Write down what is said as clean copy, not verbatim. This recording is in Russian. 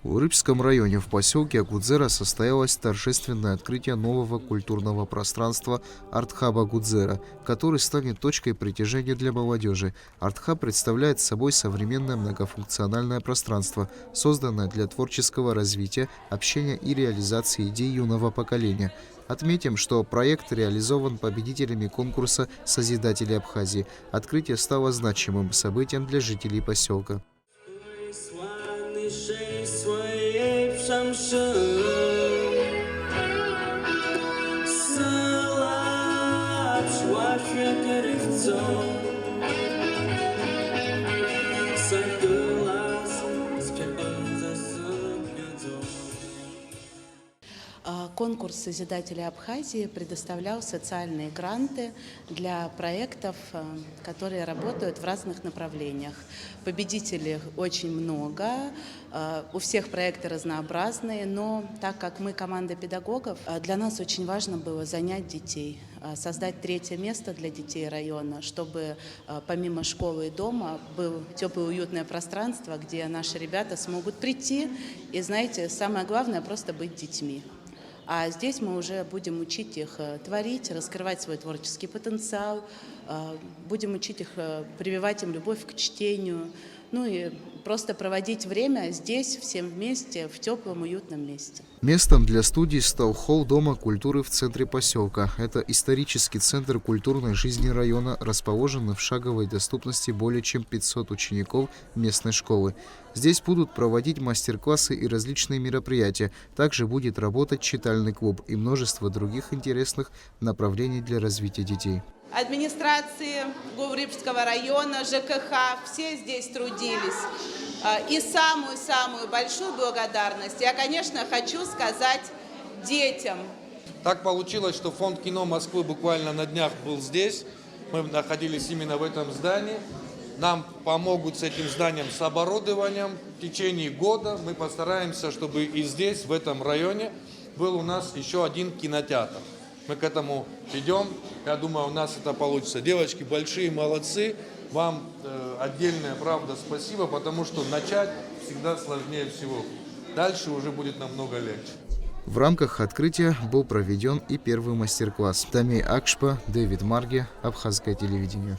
В Рыбском районе в поселке Гудзера состоялось торжественное открытие нового культурного пространства Артхаба Гудзера, который станет точкой притяжения для молодежи. Артхаб представляет собой современное многофункциональное пространство, созданное для творческого развития, общения и реализации идей юного поколения. Отметим, что проект реализован победителями конкурса «Созидатели Абхазии». Открытие стало значимым событием для жителей поселка. Конкурс «Созидатели Абхазии» предоставлял социальные гранты для проектов, которые работают в разных направлениях. Победителей очень много, у всех проекты разнообразные, но так как мы команда педагогов, для нас очень важно было занять детей, создать третье место для детей района, чтобы помимо школы и дома было теплое уютное пространство, где наши ребята смогут прийти и, знаете, самое главное – просто быть детьми. А здесь мы уже будем учить их творить, раскрывать свой творческий потенциал, будем учить их, прививать им любовь к чтению, ну и просто проводить время здесь, всем вместе, в теплом, уютном месте. Местом для студий стал холл Дома культуры в центре поселка. Это исторический центр культурной жизни района, расположенный в шаговой доступности более чем 500 учеников местной школы. Здесь будут проводить мастер-классы и различные мероприятия. Также будет работать читальный клуб и множество других интересных направлений для развития детей. Администрации Рыбского района, ЖКХ, все здесь трудились. И самую-самую большую благодарность я, конечно, хочу сказать детям. Так получилось, что фонд кино Москвы буквально на днях был здесь. Мы находились именно в этом здании. Нам помогут с этим зданием, с оборудованием. В течение года мы постараемся, чтобы и здесь, в этом районе, был у нас еще один кинотеатр. Мы к этому идем. Я думаю, у нас это получится. Девочки, большие молодцы. Вам отдельное, правда, спасибо, потому что начать всегда сложнее всего. Дальше уже будет намного легче. В рамках открытия был проведен и первый мастер-класс. Тамей Акшпа, Дэвид Марги, Абхазское телевидение.